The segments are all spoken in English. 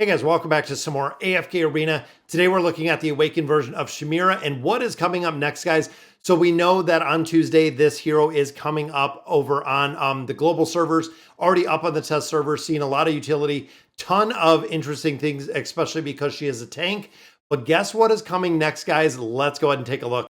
Hey guys, welcome back to some more AFK Arena. Today we're looking at the Awakened version of Chimera and what is coming up next, guys. So we know that on Tuesday, this hero is coming up over on the global servers, already up on the test server, seeing a lot of utility, ton of interesting things, especially because she is a tank. But guess what is coming next, guys? Let's go ahead and take a look.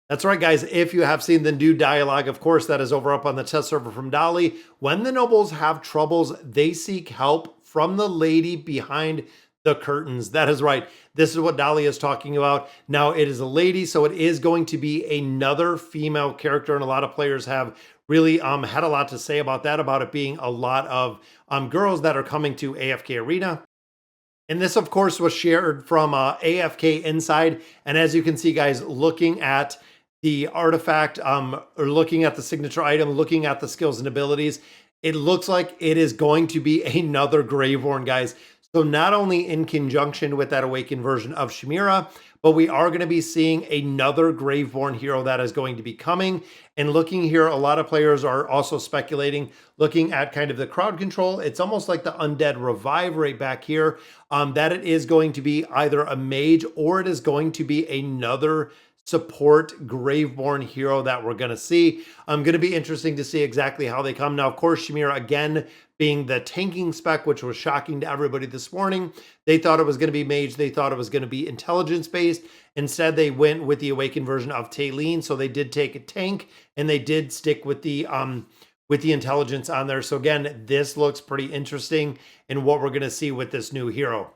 That's right, guys. If you have seen the new dialogue, of course, that is over up on the test server from Dolly. When the nobles have troubles, they seek help from the lady behind the curtains. That is right. This is what Dolly is talking about. Now, it is a lady, so it is going to be another female character, and a lot of players have really had a lot to say about that, about it being a lot of girls that are coming to AFK Arena. And this, of course, was shared from AFK Inside. And as you can see, guys, looking at the artifact or looking at the signature item, looking at the skills and abilities, it looks like it is going to be another Graveborn, guys. So not only in conjunction with that Awakened version of Chimera, but we are going to be seeing another Graveborn hero that is going to be coming. And looking here, a lot of players are also speculating, looking at kind of the crowd control. It's almost like the Undead Revive right back here, that it is going to be either a mage or it is going to be another support Graveborn hero that we're going to see. Going to be interesting to see exactly how they come. Now, of course, Chimera, again, being the tanking spec, which was shocking to everybody this morning. They thought it was going to be mage. They thought it was going to be intelligence-based. Instead, they went with the Awakened version of Taylene. So they did take a tank, and they did stick with the intelligence on there. So again, this looks pretty interesting in what we're going to see with this new hero.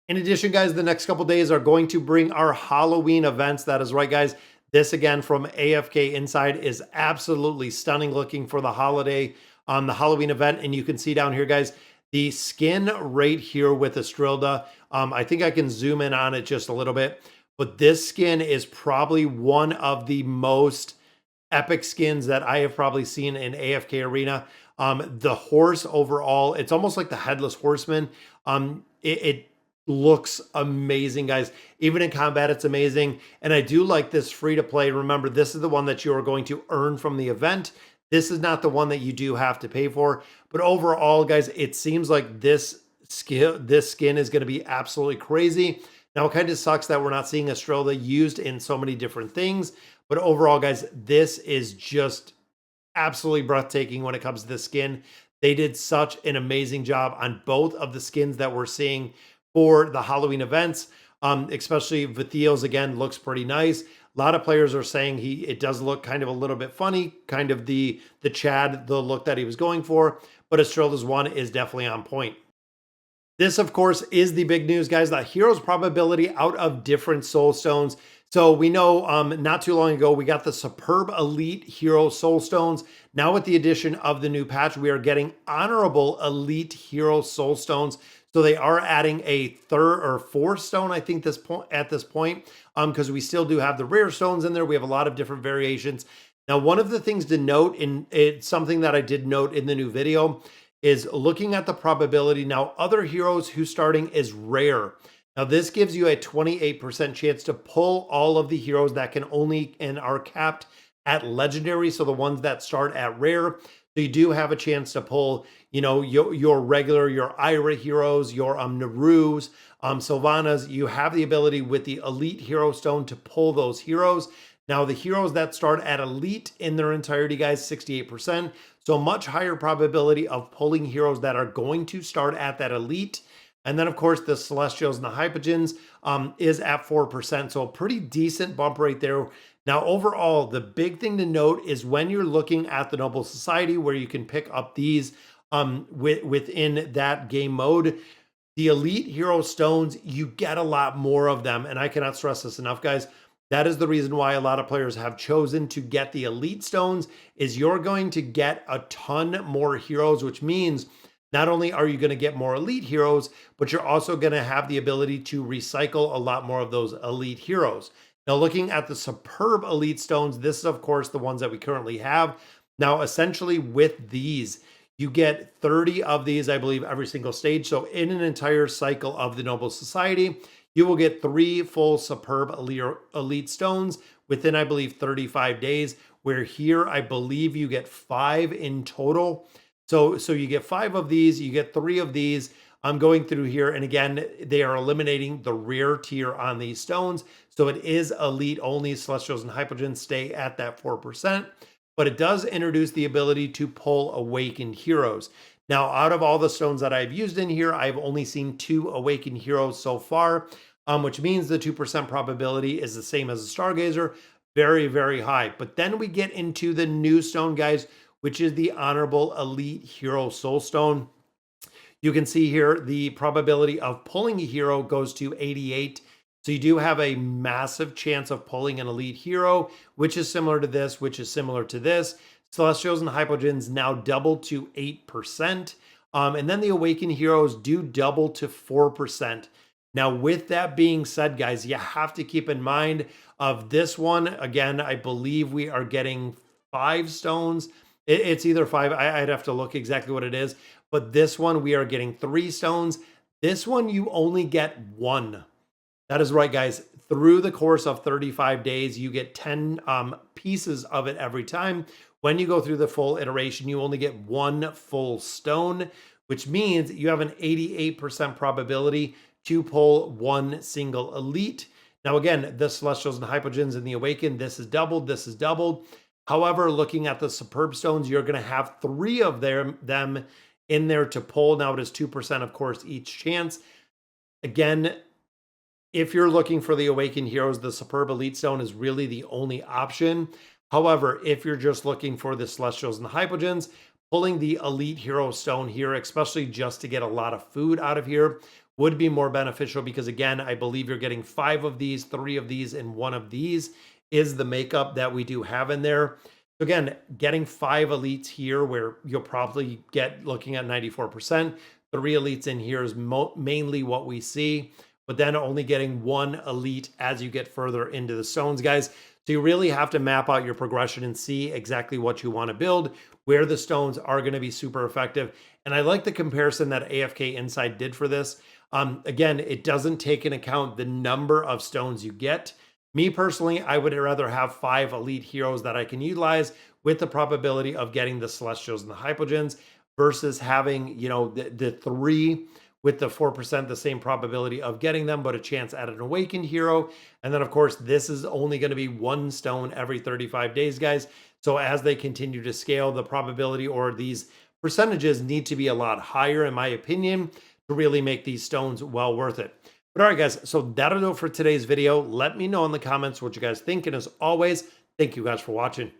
In addition, guys, the next couple days are going to bring our Halloween events. That is right, guys. This, again, from AFK Inside is absolutely stunning looking for the holiday, the Halloween event. And you can see down here, guys, the skin right here with Estrilda. I think I can zoom in on it just a little bit. But this skin is probably one of the most epic skins that I have probably seen in AFK Arena. The horse overall, it's almost like the Headless Horseman. It looks amazing, guys. Even in combat, it's amazing. And I do like this free to play. Remember, this is the one that you are going to earn from the event. This is not the one that you do have to pay for. But overall, guys, it seems like this skin is going to be absolutely crazy. Now, it kind of sucks that we're not seeing Estrella used in so many different things. But overall, guys, this is just absolutely breathtaking when it comes to the skin. They did such an amazing job on both of the skins that we're seeing for the Halloween events, especially Vithiel's, again, looks pretty nice. A lot of players are saying it does look kind of a little bit funny, kind of the Chad, the look that he was going for, but Estrella's one is definitely on point. This, of course, is the big news, guys, the hero's probability out of different soul stones. So we know not too long ago, we got the Superb Elite Hero Soul Stones. Now with the addition of the new patch, we are getting Honorable Elite Hero Soul Stones. So they are adding a third or fourth stone, I think, at this point, because we still do have the rare stones in there. We have a lot of different variations. Now, one of the things to note, and it's something that I did note in the new video, is looking at the probability. Now, other heroes who starting is rare. Now, this gives you a 28% chance to pull all of the heroes that can only and are capped at legendary. So the ones that start at rare. So you do have a chance to pull, you know, your regular, your Ira heroes, your Narus, Sylvanas. You have the ability with the Elite Hero Stone to pull those heroes. Now, the heroes that start at Elite in their entirety, guys, 68%. So much higher probability of pulling heroes that are going to start at that Elite. And then, of course, the Celestials and the Hypogeans is at 4%. So a pretty decent bump right there. Now, overall, the big thing to note is when you're looking at the Noble Society, where you can pick up these within that game mode, the Elite Hero Stones, you get a lot more of them. And I cannot stress this enough, guys. That is the reason why a lot of players have chosen to get the Elite Stones, is you're going to get a ton more heroes, which means not only are you going to get more Elite heroes, but you're also going to have the ability to recycle a lot more of those Elite heroes. Now, looking at the Superb Elite Stones, this is, of course, the ones that we currently have. Now, essentially with these, you get 30 of these, I believe, every single stage. So in an entire cycle of the Noble Society, you will get 3 full Superb Elite Stones within, I believe, 35 days, where here, I believe you get 5 in total. So you get 5 of these, you get 3 of these. I'm going through here, and again, they are eliminating the rare tier on these stones. So it is elite only. Celestials and Hypogeans stay at that 4%, but it does introduce the ability to pull Awakened Heroes. Now, out of all the stones that I've used in here, I've only seen 2 Awakened Heroes so far, which means the 2% probability is the same as a Stargazer. Very, very high. But then we get into the new stone, guys, which is the Honorable Elite Hero Soul Stone. You can see here the probability of pulling a hero goes to 88. So you do have a massive chance of pulling an elite hero, which is similar to this, which is similar to this. Celestials and Hypogeans now double to 8%. And then the Awakened Heroes do double to 4%. Now, with that being said, guys, you have to keep in mind of this one. Again, I believe we are getting 5 stones. It's either 5. I'd have to look exactly what it is. But this one, we are getting 3 stones. This one, you only get 1. That is right, guys. Through the course of 35 days, you get 10 pieces of it every time. When you go through the full iteration, you only get 1 full stone, which means you have an 88% probability to pull 1 single elite. Now, again, the Celestials and Hypogeans and the Awakened, this is doubled, this is doubled. However, looking at the Superb Stones, you're going to have 3 of them in there to pull. Now it is 2%, of course, each chance. Again, if you're looking for the Awakened Heroes, the Superb Elite Stone is really the only option. However, if you're just looking for the Celestials and the Hypogeans, pulling the Elite Hero Stone here, especially just to get a lot of food out of here, would be more beneficial because, again, I believe you're getting 5 of these, 3 of these, and 1 of these is the makeup that we do have in there. So again, getting 5 elites here where you'll probably get looking at 94%. 3 elites in here is mainly what we see, but then only getting 1 elite as you get further into the stones, guys. So you really have to map out your progression and see exactly what you want to build, where the stones are going to be super effective. And I like the comparison that AFK Insight did for this. Again, it doesn't take into account the number of stones you get. Me personally, I would rather have 5 elite heroes that I can utilize with the probability of getting the Celestials and the Hypogeans versus having, the 3 with the 4%, the same probability of getting them, but a chance at an Awakened Hero. And then, of course, this is only going to be 1 stone every 35 days, guys. So as they continue to scale, the probability or these percentages need to be a lot higher, in my opinion, to really make these stones well worth it. But all right, guys, so that'll do it for today's video. Let me know in the comments what you guys think. And as always, thank you guys for watching.